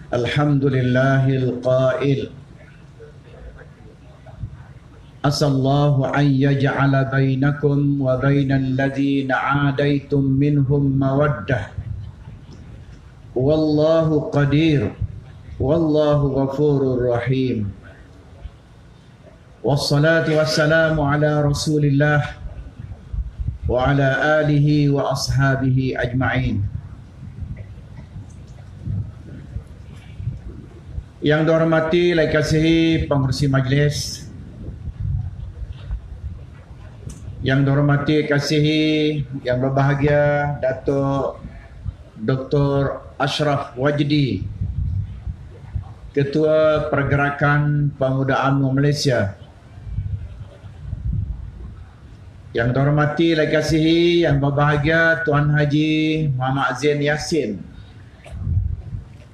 Alhamdulillahil qail Asallahu an yaj'ala bainakum wa bainal ladzina 'adaitum minhum mawaddah. Wallahu qadir. Wallahu ghafurur rahim. Wassalatu wassalamu ala Rasulillah wa ala alihi wa ashabihi ajma'in. Yang dihormati, lai kasihi pengurusi majlis, yang dihormati, kasihi, yang berbahagia Datuk Dr. Ashraf Wajdi, Ketua Pergerakan Pemuda UMNO Malaysia. Yang dihormati, lai kasihi, yang berbahagia Tuan Haji Muhammad Zain Yassin,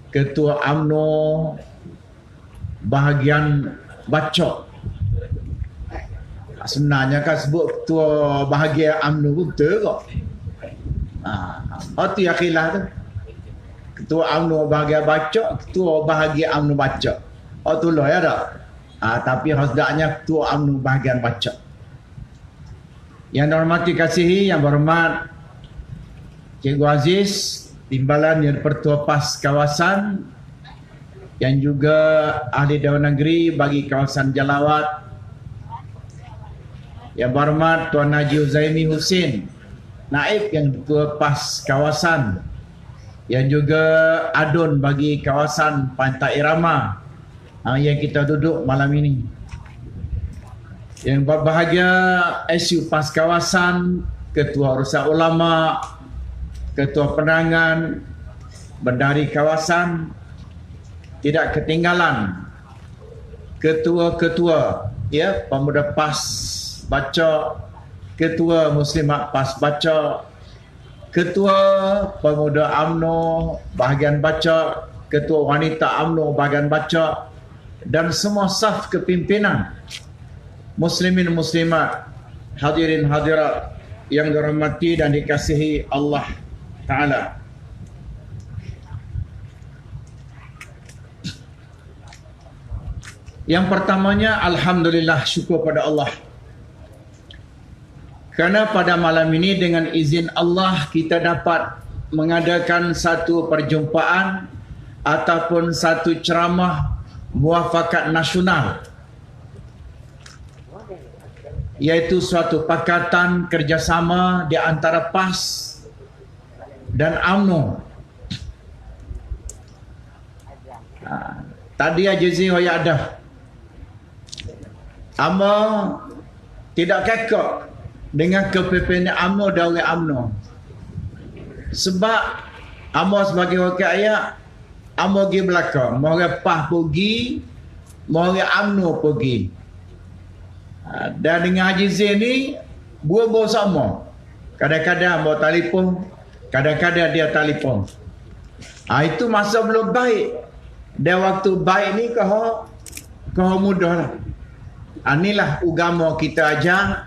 Ketua UMNO bahagian Bacok. Sebenarnya kan sebut ketua bahagian UMNO pun betul kok. Itu yang khilah tu. Ketua UMNO bahagian Bacok, ketua bahagian UMNO Bacok. Tu lah ya tak? Tapi hasdaknya ketua UMNO bahagian Bacok. Yang dihormati kasihi, yang berhormat Cikgu Aziz, Timbalan yang Pertua PAS kawasan, yang juga ahli Dewan Negeri bagi kawasan Jalawat, yang berhormat Tuan Haji Uzaimi Husin, Naib yang Ketua PAS kawasan, yang juga Adun bagi kawasan Pantai Irama yang kita duduk malam ini. Yang berbahagia SU PAS kawasan, Ketua Urusan Ulama, Ketua Penerangan, Bendahari kawasan, tidak ketinggalan ketua-ketua Pemuda PAS Bacok, Ketua Muslimat PAS Bacok, Ketua Pemuda UMNO bahagian Bacok, Ketua Wanita UMNO bahagian Bacok, dan semua saf kepimpinan muslimin muslimat, hadirin hadirat yang dirahmati dan dikasihi Allah Ta'ala. Yang pertamanya, alhamdulillah, syukur pada Allah. Kerana pada malam ini dengan izin Allah kita dapat mengadakan satu perjumpaan ataupun satu ceramah muafakat nasional, iaitu suatu pakatan kerjasama di antara PAS dan UMNO. Tadi aja saya ada Amo tidak kekok dengan kepimpinan UMNO dan orang UMNO. Sebab Amo sebagai wakil ayah, Amo pergi belakang, mau orang PAS pergi, mau orang UMNO pergi. Dan dengan Haji Zain ni buah-buah sama. Kadang-kadang mau telefon, kadang-kadang dia telefon. Itu masa belum baik. Dan waktu baik ni kau mudah lah. Inilah agama kita ajar.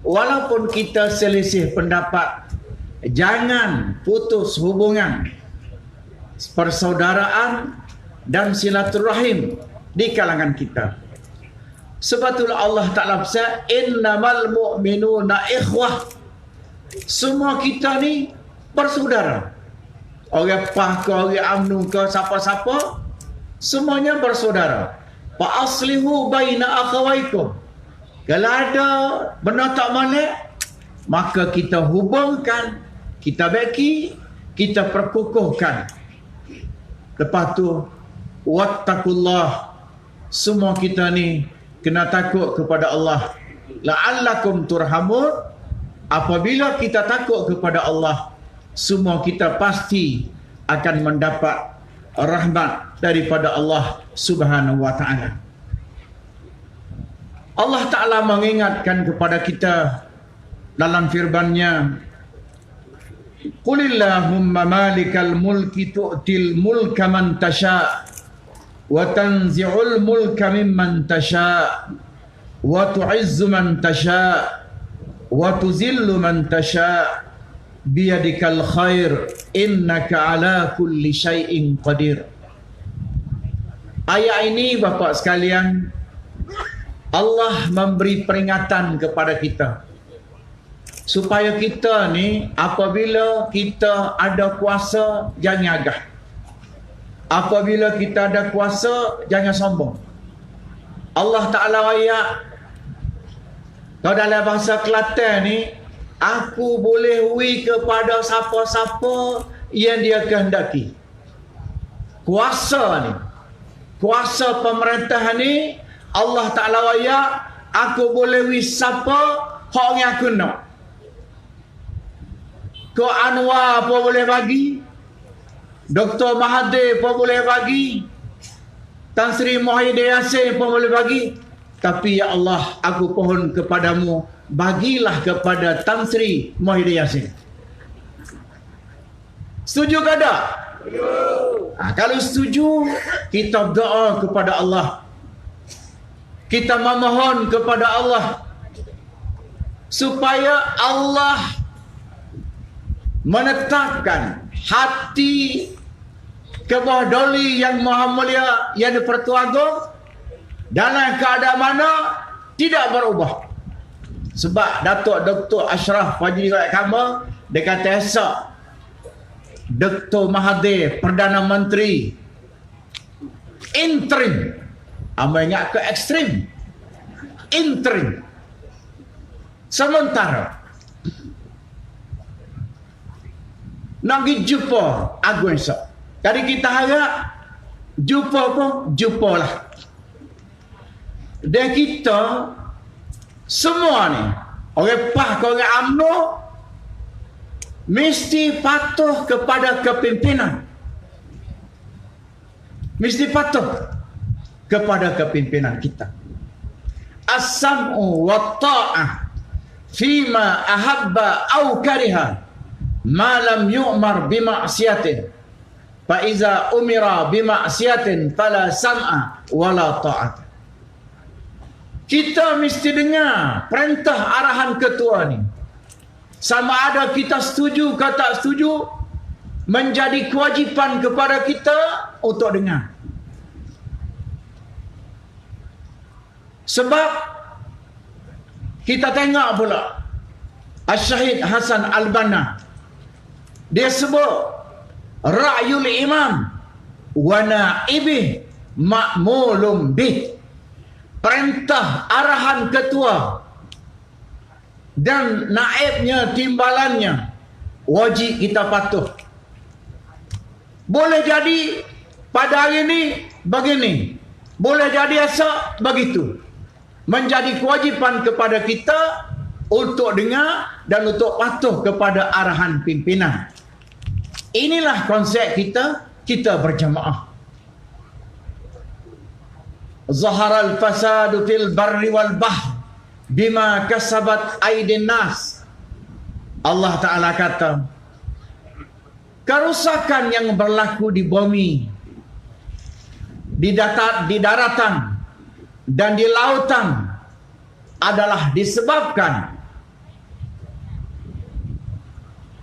Walaupun kita selisih pendapat, jangan putus hubungan persaudaraan dan silaturahim di kalangan kita. Sebab itulah Allah Ta'ala berkata, innamal mu'minuna ikhwah. Semua kita ni bersaudara. Orang PAS ke, orang UMNO ke, siapa-siapa, semuanya bersaudara. Fa aslihu baina akhawaikum. Kalau ada benda tak molek, maka kita hubungkan, kita baki, kita perkukuhkan. Lepas tu wattaqullah. Semua kita ni kena takut kepada Allah. La'allakum turhamun. Apabila kita takut kepada Allah, semua kita pasti akan mendapat rahmat daripada Allah Subhanahu wa ta'ala. Allah Ta'ala mengingatkan kepada kita dalam firman-Nya, Qulillahumma malikal mulki tu'til mulka man tasha' wa tanzi'ul mulka mimman tasha' wa tu'izzu man tasha' wa tuzillu man tasha' biyadikal khair innaka ala kulli syai'in qadir. Ayat ini bapa sekalian, Allah memberi peringatan kepada kita supaya kita ni apabila kita ada kuasa jangan agah. Apabila kita ada kuasa jangan sombong. Allah Ta'ala ayat, kalau dalam bahasa Kelantan ni, aku boleh hui kepada siapa-siapa yang dia kehendaki. Kuasa ni, kuasa pemerintah ni, Allah Ta'ala ayat, aku boleh hui siapa hak yang aku nak. Ko Anwar pun boleh bagi, Dr. Mahathir pun boleh bagi, Tan Sri Muhyiddin Yassin pun boleh bagi. Tapi ya Allah, aku pohon kepadamu, bagilah kepada Tan Sri Muhyiddin Yassin. Setuju ke tak? Kalau setuju, kita doa kepada Allah. Kita memohon kepada Allah supaya Allah menetapkan hati kebawah doli yang maha mulia yang di-Pertuan Agong dalam keadaan mana tidak berubah. Sebab Datuk Dr. Ashraf Fajri Kama dia kata esok Dr. Mahathir Perdana Menteri interim, amba ingat ke ekstrim, interim sementara nak pergi jumpa Agong esok. Jadi kita harap jumpa pun jumpalah. Dan kita semua ni, orang PAH ke orang UMNO mesti patuh kepada kepimpinan. Mesti patuh kepada kepimpinan kita. As-sam'u wa ta'ah fima ahabba au kariha ma lam yu'mar bima'siyatin fa iza umira bima'siyatin fala sam'a wala ta'ah. Kita mesti dengar perintah arahan ketua ni. Sama ada kita setuju ke tak setuju, menjadi kewajipan kepada kita untuk dengar. Sebab kita tengok pula Al-Syahid Hasan Al-Banna, dia sebut ra'yul imam wa na'ibih ma'mulum bih. Perintah arahan ketua dan naibnya, timbalannya wajib kita patuh. Boleh jadi pada hari ini begini, boleh jadi esok begitu. Menjadi kewajipan kepada kita untuk dengar dan untuk patuh kepada arahan pimpinan. Inilah konsep kita berjamaah. Zaharal fasadu fil barri wal bahr bima kasabat aydin nas. Allah Ta'ala kata, kerusakan yang berlaku di bumi, di daratan dan di lautan adalah disebabkan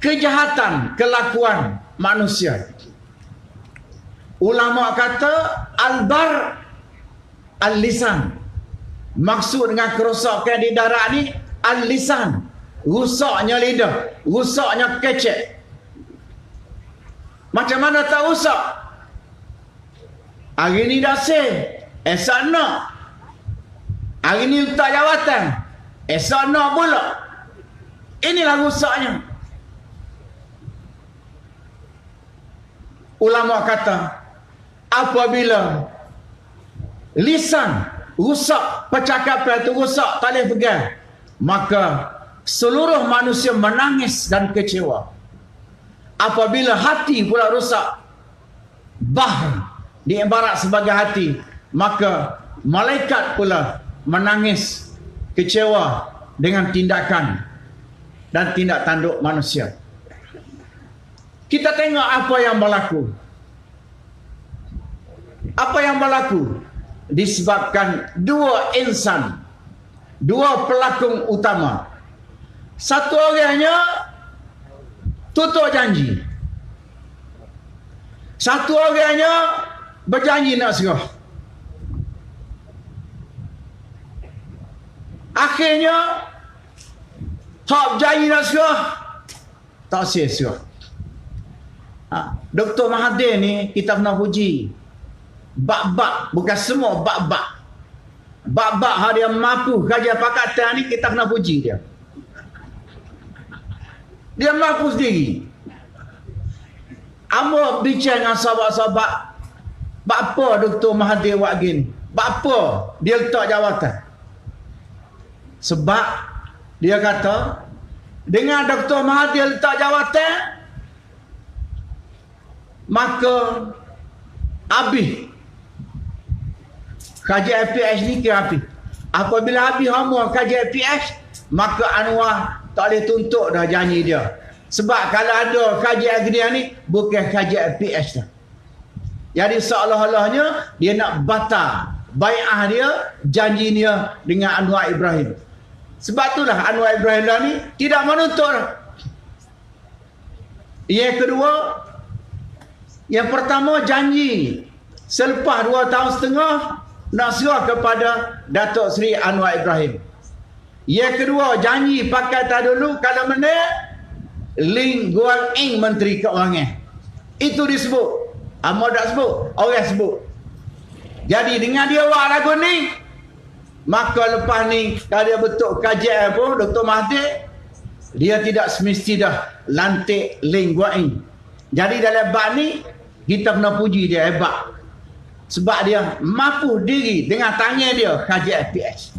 kejahatan kelakuan manusia. Ulama kata al-bar al-lisan. Maksud dengan kerosakan di darat ni al-lisan, rusaknya lidah, rusaknya kecek. Macam mana tak rusak? Hari ni dah sih, esok nak. Hari ni letak jawatan, esok nak pula. Inilah rusaknya. Ulama kata apabila lisan rusak, percakapan itu rusak, tak boleh pegang, maka seluruh manusia menangis dan kecewa. Apabila hati pula rusak, bahr diibarat sebagai hati, maka malaikat pula menangis kecewa dengan tindakan dan tindak tanduk manusia. Kita tengok apa yang berlaku. Apa yang berlaku? Disebabkan dua insan, dua pelakon utama. Satu orangnya tutup janji, satu orangnya berjanji nak serah. Akhirnya hak berjaya nak serah, tak sia-sia. Dr. Mahathir ni kita kena puji. Bab-bab, bukan semua bab-bab. Bab-bab hak dia mampu kerja pakatan ni kita kena puji dia. Dia mampu sendiri. Amba bincang dengan sahabat-sahabat, apa Dr. Mahathir buat gini? Apa dia letak jawatan? Sebab dia kata, dengan Dr. Mahathir letak jawatan, maka habis kajian FPH ni kira habis. Apabila habis hamba kajian FPH, maka Anwar tak boleh tuntut dah janji dia. Sebab kalau ada kajian agreement ni, bukan kajian FPH dah. Jadi seolah-olahnya dia nak batal bai'ah dia, janji dia dengan Anwar Ibrahim. Sebab itulah Anwar Ibrahim dah ni tidak menuntut. Yang kedua, yang pertama janji selepas 2 tahun setengah nak serah kepada Datuk Seri Anwar Ibrahim. Yang kedua janji pakai tak dulu kalau menang Ling Guan Eng Menteri Keuangan. Itu disebut. Amal tak sebut, orang sebut. Jadi dengan dia buat lagu ni, maka lepas ni kalau dia betul kajian pun Dr. Mahathir, dia tidak semesti dah lantik Ling Guan Eng. Jadi dalam bab ni kita kena puji dia hebat. Sebab dia mampu diri dengan tangan dia kajian FPH.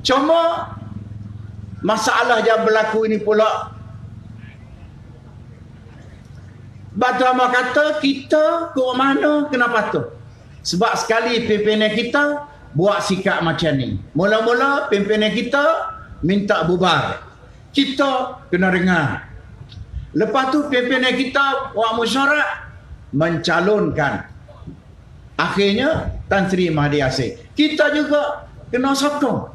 Cuma masalah yang berlaku ini pula, Batu Amal kata kita ke mana kena patuh. Sebab sekali pimpinan kita buat sikap macam ni. Mula-mula pimpinan kita minta bubar. Kita kena dengar. Lepas tu pimpinan kita buat mesyuarat mencalonkan. Akhirnya Tan Sri Mahathir Yasin. Kita juga kena sokong.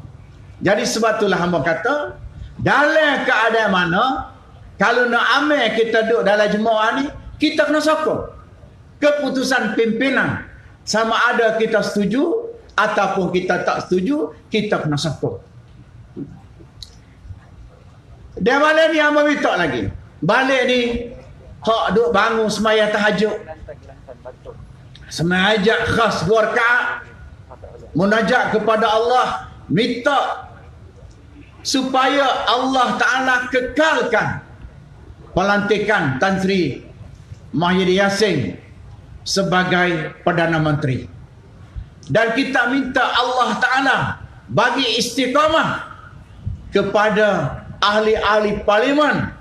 Jadi sebab itulah hamba kata, dalam keadaan mana kalau nak amal kita duduk dalam jemaah ni, kita kena sokong keputusan pimpinan. Sama ada kita setuju ataupun kita tak setuju, kita kena sokong. Dan malam ni hamba minta lagi, balik ni hak duk bangun sembahyang tahajud, sembahyang khas 2 rakaat, munajat kepada Allah, minta supaya Allah Ta'ala kekalkan pelantikan Tan Sri Mahathir Yasin sebagai Perdana Menteri. Dan kita minta Allah Ta'ala bagi istiqamah kepada ahli-ahli parlimen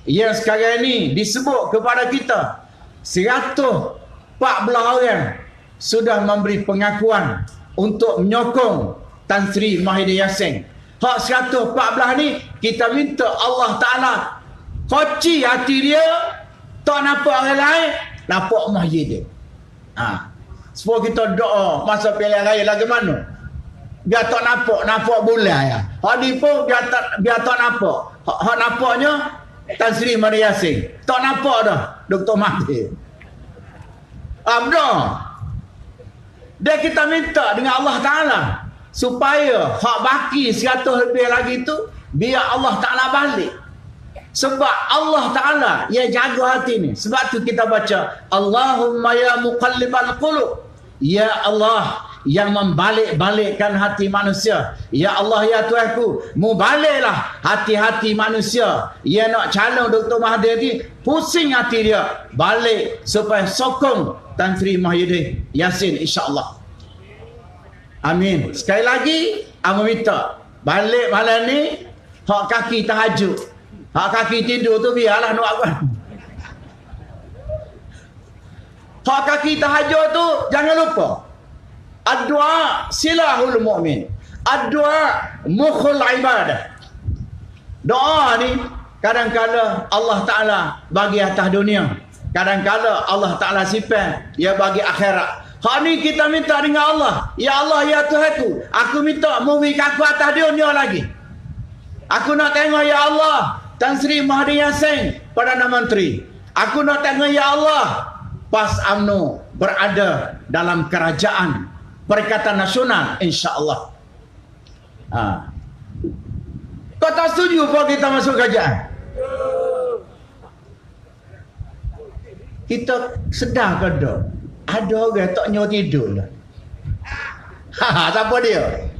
yang sekarang ini disebut kepada kita 114 orang sudah memberi pengakuan untuk menyokong Tan Sri Mahathir Yasin. Hak 114 ni kita minta Allah Ta'ala koci hati dia, tak nampak orang lain, nampak Mahathir dia. Supaya kita doa masa pilihan raya lagi mana, biar tak nampak bulan ya. Hak ni pun biar tak nampak. Hak nampaknya Tan Sri Mahathir Yasin. Tak nampak dah Dr. Mahathir. Betul. Dan kita minta dengan Allah Ta'ala supaya hak baki 100 lebih lagi tu biar Allah Ta'ala balik. Sebab Allah Ta'ala yang jaga hati ni. Sebab tu kita baca Allahumma ya muqallibal qulub, ya Allah yang membalik-balikkan hati manusia. Ya Allah ya Tuhanku, mu baliklah hati-hati manusia. Ya nak calon Dr. Mahathir ni, pusing hati dia, balik supaya sokong Tan Sri Mahathir Yasin insya-Allah. Amin. Sekali lagi aku minta balik malam ni hak kaki tahajud, hak kaki tidur tu biarlah nak apa. Hak kaki tahajud tu jangan lupa. Ad-du'a silahul mu'min. Ad-du'a mukhul ibadah. Doa ni kadang-kala Allah Ta'ala bagi atas dunia, kadang-kala Allah Ta'ala simpan dia bagi akhirat. Hak ni kita minta dengan Allah. Ya Allah ya Tuhanku, aku minta memberi aku atas dunia lagi. Aku nak tengok ya Allah Tan Sri Mahathir Yasin Perdana Menteri. Aku nak tengok ya Allah PAS UMNO berada dalam kerajaan Perikatan Nasional insya-Allah. Kau tak setuju apa kita masuk kerajaan? Kita sedar ke tak? Ada orang tak nyawa tidur lah. Siapa dia?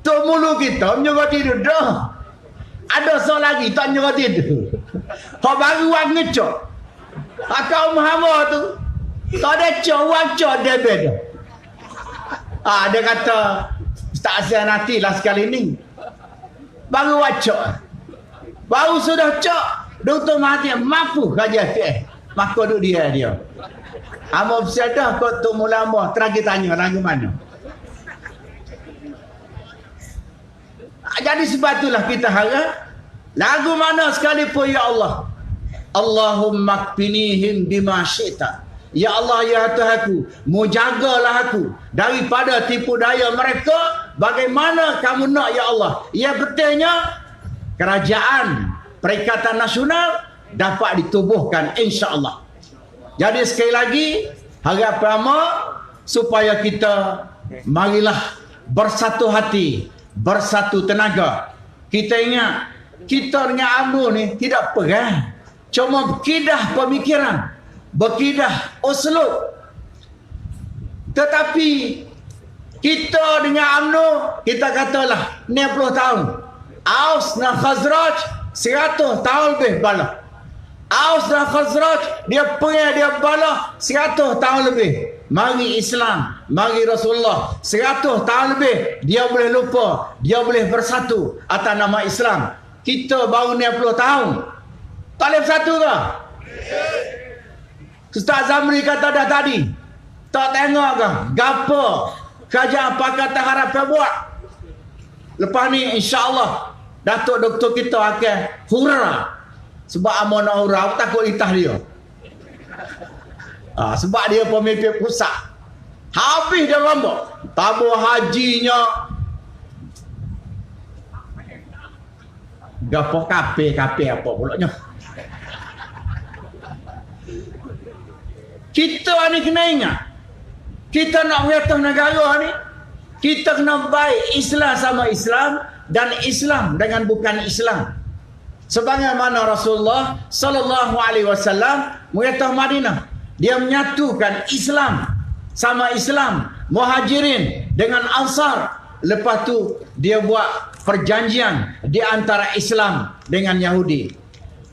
Tok mulu kita nyawa tidur dah. Ada seorang lagi tak nyawa tidur. Kau baru orang ngecok. Kau Muhammad tu tak ada cok, orang cok dia beda. Dia kata tak asian nanti lah sekali ni. Baru wacok. Baru sudah cok. Doktor Mahathir mampu kajian maka duduk dia. Amo bersedah kau tu mula-mula terakhir tanya lagu mana. Jadi sebab itulah kita harap lagu mana sekalipun ya Allah. Allahumma kfinihim bima syi'ta. Ya Allah ya Tuhanku, mujagalah aku daripada tipu daya mereka bagaimana kamu nak ya Allah. Ya betulnya kerajaan Perikatan Nasional dapat ditubuhkan insya-Allah. Jadi sekali lagi harap pertama supaya kita marilah bersatu hati, bersatu tenaga. Kita ingat kita dengan UMNO ni tidak perang, cuma berkidah pemikiran, berkidah uslub. Tetapi kita dengan UMNO kita katalah 60 tahun. Aus dan Khazraj 100 tahun lebih bala. Aus dan Khazraj dia perang dia bala 100 tahun lebih. Mari Islam, mari Rasulullah 100 tahun lebih dia boleh lupa, dia boleh bersatu atas nama Islam. Kita baru 60 tahun. Tak boleh bersatu ke? Ustaz Zamri kata dah tadi. Tak tengok ke? Gapo kerajaan Pakatan Harapan buat? Lepas ni insya-Allah Datuk Doktor kita akan hura. Sebab amun nak hura aku takut litah dia. Sebab dia pemimpin pusat. Habis dia ngambak. Tabur hajinya gapo kape apa pulaknya. Kita ni kena ingat. Kita nak mengatur negara ni, kita kena baik Islam sama Islam dan Islam dengan bukan Islam. Sebagaimana Rasulullah sallallahu alaihi wasallam mengatur Madinah, dia menyatukan Islam sama Islam, Muhajirin dengan Ansar. Lepas tu dia buat perjanjian di antara Islam dengan Yahudi.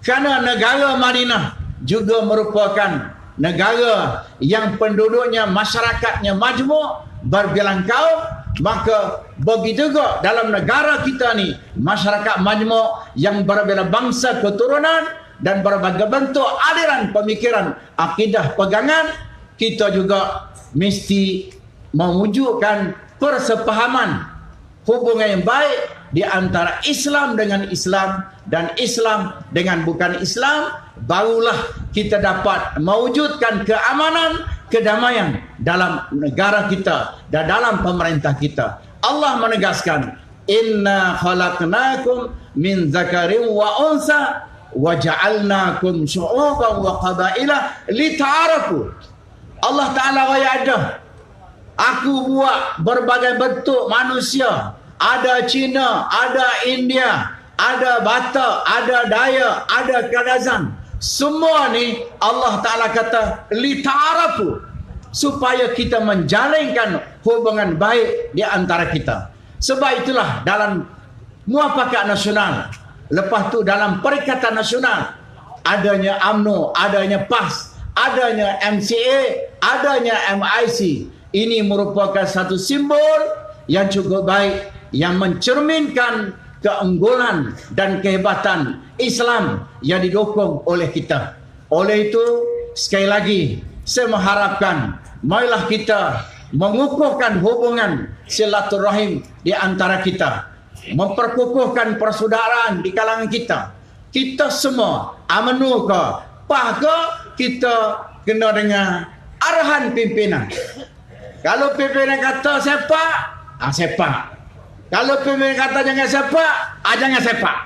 Kerana negara Madinah juga merupakan negara yang penduduknya, masyarakatnya majmuk, berbilang kaum, maka begitu juga dalam negara kita ni masyarakat majmuk yang berbeza bangsa, keturunan dan berbagai bentuk aliran pemikiran, akidah, pegangan. Kita juga mesti mewujudkan persepahaman, hubungan yang baik di antara Islam dengan Islam dan Islam dengan bukan Islam. Barulah kita dapat mewujudkan keamanan, kedamaian dalam negara kita dan dalam pemerintah kita. Allah menegaskan, inna khalaqnakum min zakarin wa unsa wa ja'alnakum syu'uban wa qabaila lita'arafu. Allah Ta'ala wayada, aku buat berbagai bentuk manusia. Ada Cina, ada India, ada Batak, ada Dayak, ada Kadazan. Semua ni Allah Ta'ala kata lita'arafu, supaya kita menjalinkan hubungan baik di antara kita. Sebab itulah dalam Muafakat Nasional, lepas tu dalam Perikatan Nasional, adanya UMNO, adanya PAS, adanya MCA, adanya MIC. Ini merupakan satu simbol yang cukup baik, yang mencerminkan keunggulan dan kehebatan Islam yang didukung oleh kita. Oleh itu, sekali lagi saya mengharapkan marilah kita mengukuhkan hubungan silaturahim di antara kita, memperkukuhkan persaudaraan di kalangan kita. Kita semua UMNO ke PAS ke, kita kena dengan arahan pimpinan. Kalau pimpinan kata sepak, sepak. Kalau pimpinan kata jangan sepak, jangan sepak.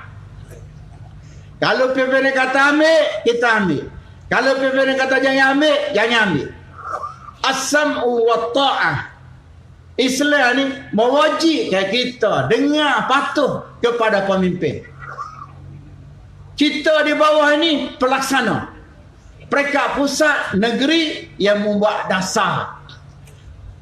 Kalau pimpinan kata ambil, kita ambil. Kalau pimpinan kata jangan ambil, jangan ambil. As-sam'u wa ta'ah. Islam ni mewajibkan kita dengar patuh kepada pemimpin. Kita di bawah ni pelaksana. Peringkat pusat negeri yang membuat dasar.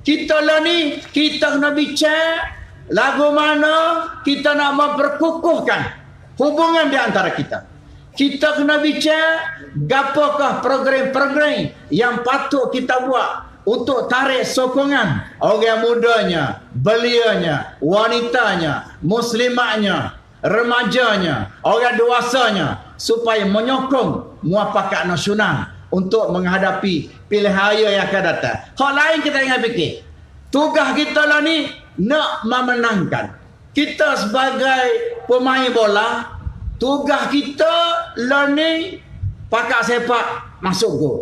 Kita lah ni, kita kena bicara lagu mana kita nak memperkukuhkan hubungan di antara kita. Kita kena bicara gapakah program-program yang patut kita buat untuk tarik sokongan orang mudanya, belianya, wanitanya, muslimatnya, remajanya, orang dewasanya, supaya menyokong muafakat nasional untuk menghadapi pilihan raya yang akan datang. Hal lain kita ingat fikir. Tugas kita lah ni nak memenangkan. Kita sebagai pemain bola, tugas kita lah ni pakat sepak masuk gol.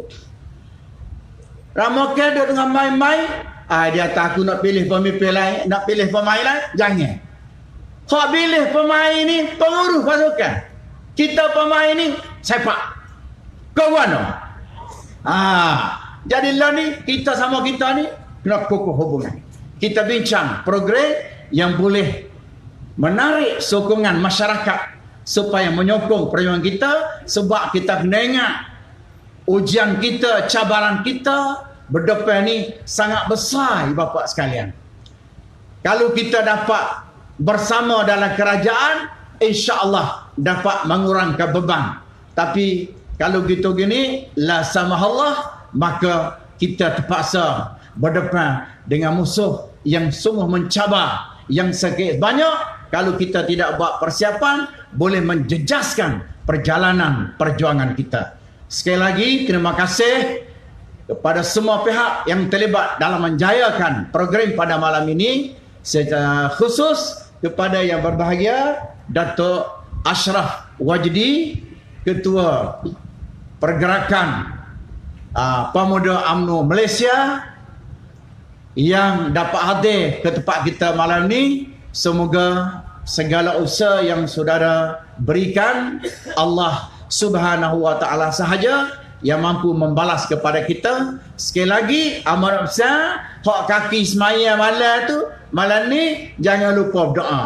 Ramokan duduk dengan main-main, dia takut nak pilih pemimpin lain, nak pilih pemain lain, jangan. Hak pilih pemain ni pengurus pasukan. Kita pemain ni sepak. Kau mana? Jadi lah ni kita sama kita ni kena kukuh hubungan. Kita bincang program yang boleh menarik sokongan masyarakat supaya menyokong perjuangan kita, sebab kita kena ingat ujian kita, cabaran kita berdepan ni sangat besar, bapak sekalian. Kalau kita dapat bersama dalam kerajaan, insya-Allah dapat mengurangkan beban. Tapi kalau gitu gini, la samahallah, maka kita terpaksa berdepan dengan musuh yang sungguh mencabar, yang sakit banyak. Kalau kita tidak buat persiapan, boleh menjejaskan perjalanan perjuangan kita. Sekali lagi, terima kasih kepada semua pihak yang terlibat dalam menjayakan program pada malam ini. Secara khusus kepada yang berbahagia Datuk Ashraf Wajdi, Ketua Pergerakan Pemuda UMNO Malaysia, yang dapat hadir ke tempat kita malam ini. Semoga segala usaha yang saudara berikan, Allah Subhanahu wa taala sahaja yang mampu membalas kepada kita. Sekali lagi, amanat besar, hak kaki semaya malam ni jangan lupa berdoa.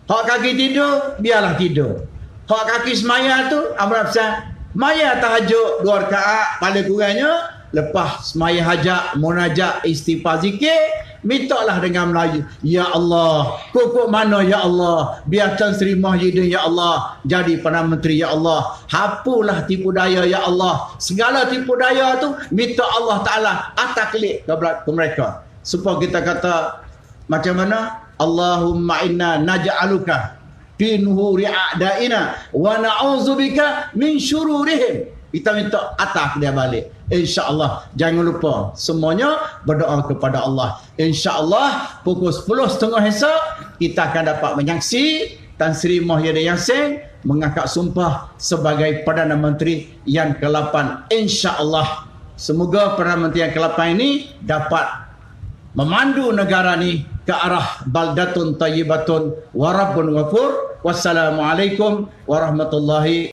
Hak kaki tidur, biarlah tidur. Hak kaki semaya tu, amanat besar, maya tahajud 2 rakaat paling kurangnya. Lepas semaya hajat, munajat, istighfar, zikir, mintalah dengan Melayu. Ya Allah, kukuk mana ya Allah, biar Tan Sri Muhyiddin ya Allah jadi Perdana Menteri ya Allah. Hapulah tipu daya ya Allah. Segala tipu daya tu minta Allah Ta'ala atas klik ke mereka. Supaya kita kata macam mana? Allahumma inna naj'aluka fi nuhuri a'daina wa na'udzubika min syururihim. Kita minta atas dia balik. InsyaAllah, jangan lupa semuanya berdoa kepada Allah. InsyaAllah pukul 10.30 esok kita akan dapat menyaksi Tan Sri Muhyiddin Yassin mengangkat sumpah sebagai Perdana Menteri yang ke-8. InsyaAllah, semoga Perdana Menteri yang ke-8 ini dapat memandu negara ni ke arah baldatun tayyibatun wa rabbun ghafur. Wassalamualaikum warahmatullahi